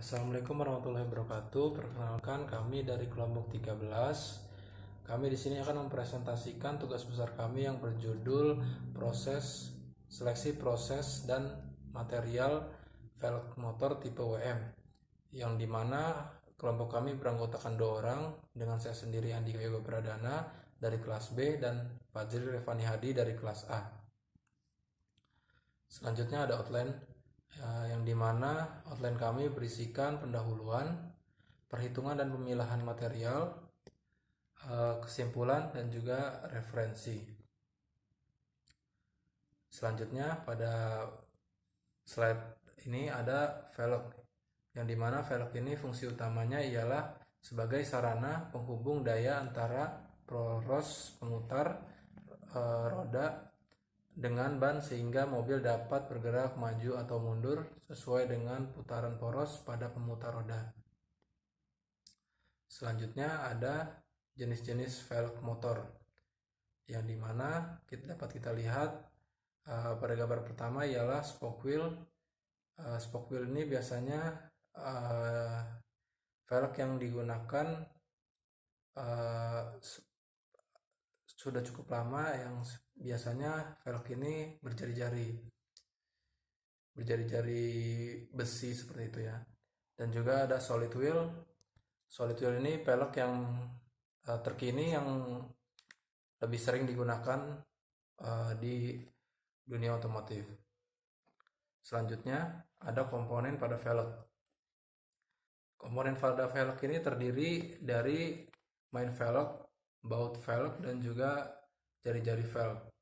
Assalamualaikum warahmatullahi wabarakatuh. Perkenalkan, kami dari kelompok 13. Kami di sini akan mempresentasikan tugas besar kami yang berjudul seleksi proses dan material velg motor tipe WM, yang dimana kelompok kami beranggotakan 2 orang dengan saya sendiri Andika Yoga Pradana dari kelas B dan Fajri Revani Hadi dari kelas A. Selanjutnya ada outline, yang dimana outline kami berisikan pendahuluan, perhitungan dan pemilahan material, kesimpulan dan juga referensi. Selanjutnya pada slide ini ada velg, yang dimana velg ini fungsi utamanya ialah sebagai sarana penghubung daya antara poros pemutar roda dengan ban sehingga mobil dapat bergerak maju atau mundur sesuai dengan putaran poros pada pemutar roda. Selanjutnya ada jenis-jenis velg motor, yang dimana dapat kita lihat pada gambar pertama ialah spoke wheel. Spoke wheel ini biasanya velg yang digunakan sudah cukup lama, yang biasanya velg ini berjari-jari besi seperti itu ya. Dan juga ada solid wheel. Solid wheel ini velg yang terkini yang lebih sering digunakan di dunia otomotif. Selanjutnya ada komponen pada velg. Komponen pada velg ini terdiri dari main velg, baut velg, dan juga jari-jari velg.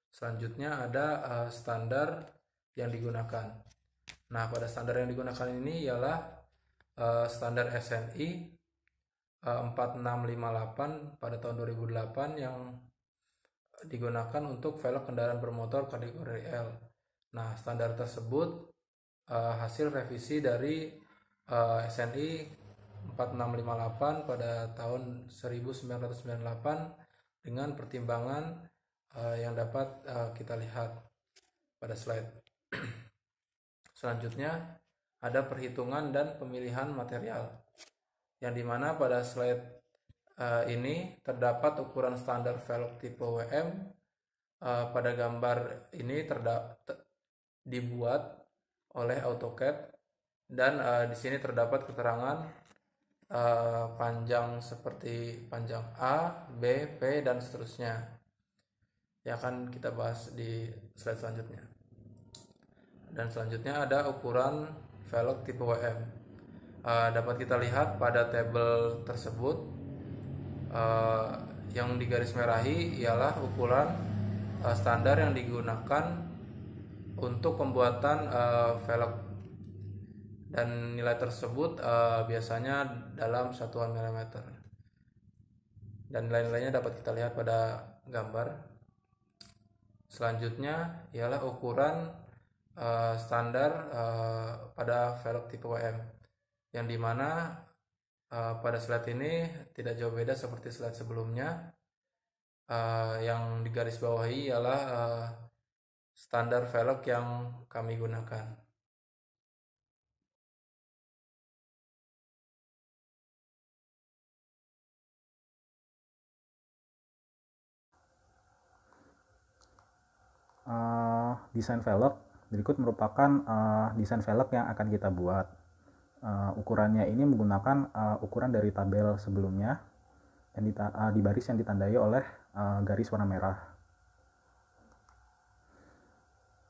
Selanjutnya ada standar yang digunakan. Nah, pada standar yang digunakan ini ialah standar SNI 4658 pada tahun 2008 yang digunakan untuk velg kendaraan bermotor kategori L. Nah, standar tersebut hasil revisi dari SNI 4658 pada tahun 1998 dengan pertimbangan yang dapat kita lihat pada slide. Selanjutnya ada perhitungan dan pemilihan material, yang dimana pada slide ini terdapat ukuran standar velg tipe WM. Pada gambar ini dibuat oleh AutoCAD, dan di sini terdapat keterangan panjang seperti panjang A, B, P, dan seterusnya, yang akan kita bahas di slide selanjutnya. Dan selanjutnya ada ukuran velg tipe WM. Dapat kita lihat pada tabel tersebut yang digaris merahi ialah ukuran standar yang digunakan untuk pembuatan velg, dan nilai tersebut biasanya dalam satuan milimeter, dan nilai-nilainya dapat kita lihat pada gambar. Selanjutnya ialah ukuran standar pada velg tipe WM, yang dimana pada slide ini tidak jauh beda seperti slide sebelumnya. Yang digarisbawahi ialah standar velg yang kami gunakan. Desain velg berikut merupakan desain velg yang akan kita buat. Ukurannya ini menggunakan ukuran dari tabel sebelumnya yang di baris yang ditandai oleh garis warna merah.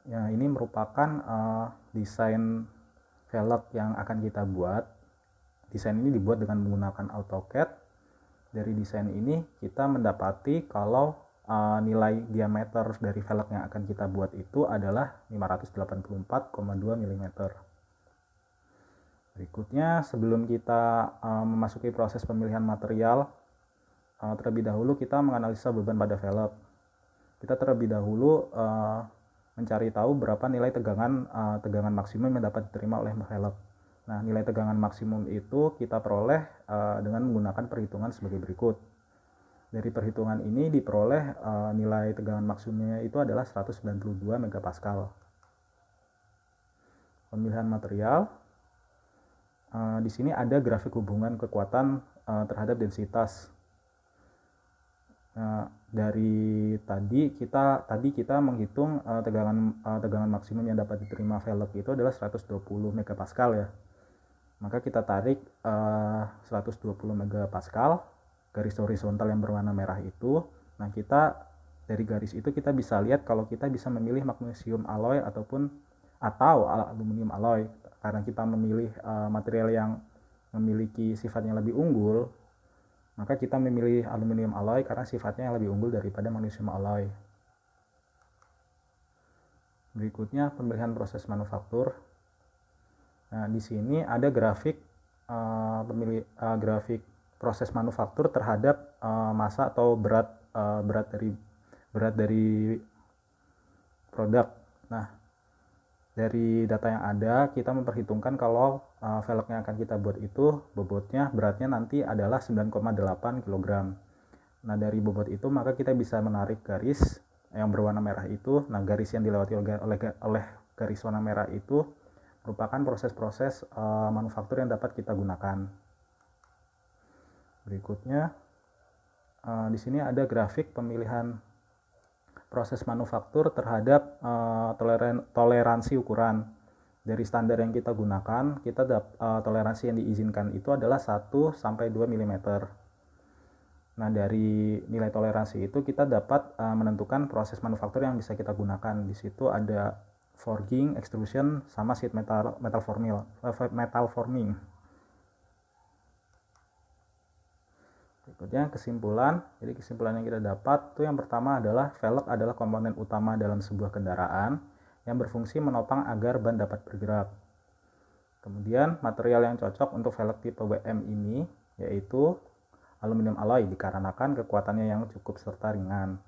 Ya, ini merupakan desain velg yang akan kita buat. Desain ini dibuat dengan menggunakan AutoCAD. Dari desain ini kita mendapati kalau nilai diameter dari velg yang akan kita buat itu adalah 584,2 mm. Berikutnya, sebelum kita memasuki proses pemilihan material, terlebih dahulu kita menganalisa beban pada velg. Kita terlebih dahulu mencari tahu berapa nilai tegangan maksimum yang dapat diterima oleh velg. Nah, nilai tegangan maksimum itu kita peroleh dengan menggunakan perhitungan sebagai berikut. Dari perhitungan ini diperoleh nilai tegangan maksimumnya itu adalah 192 MPa. Pemilihan material. Di sini ada grafik hubungan kekuatan terhadap densitas. Dari tadi kita menghitung tegangan maksimum yang dapat diterima velg itu adalah 120 megapascal ya. Maka kita tarik 120 megapascal, garis horizontal yang berwarna merah itu. Nah, dari garis itu kita bisa lihat kalau kita bisa memilih magnesium alloy atau aluminium alloy. Karena kita memilih material yang memiliki sifat yang lebih unggul, maka kita memilih aluminium alloy karena sifatnya lebih unggul daripada magnesium alloy. Berikutnya pemilihan proses manufaktur. Nah, di sini ada grafik grafik proses manufaktur terhadap massa atau berat dari produk. Nah, dari data yang ada, kita memperhitungkan kalau velg yang akan kita buat itu beratnya nanti adalah 9,8 kg. Nah, dari bobot itu maka kita bisa menarik garis yang berwarna merah itu. Nah, garis yang dilewati oleh garis warna merah itu merupakan proses-proses manufaktur yang dapat kita gunakan. Berikutnya, di sini ada grafik pemilihan proses manufaktur terhadap toleransi ukuran. Dari standar yang kita gunakan, toleransi yang diizinkan itu adalah 1 sampai 2 mm. Nah, dari nilai toleransi itu kita dapat menentukan proses manufaktur yang bisa kita gunakan. Di situ ada forging, extrusion, sama sheet metal forming. Berikutnya kesimpulan. Jadi kesimpulan yang kita dapat itu yang pertama adalah velg adalah komponen utama dalam sebuah kendaraan yang berfungsi menopang agar ban dapat bergerak. Kemudian material yang cocok untuk velg tipe WM ini yaitu aluminium alloy dikarenakan kekuatannya yang cukup serta ringan.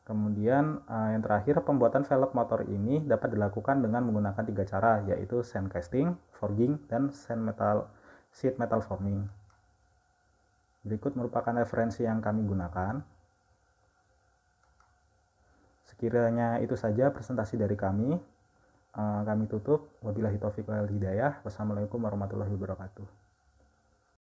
Kemudian yang terakhir, pembuatan velg motor ini dapat dilakukan dengan menggunakan 3 cara, yaitu sand casting, forging, dan sheet metal forming. Berikut merupakan referensi yang kami gunakan. Sekiranya itu saja presentasi dari kami. Kami tutup. Wabillahi taufiq wal hidayah. Wassalamualaikum warahmatullahi wabarakatuh.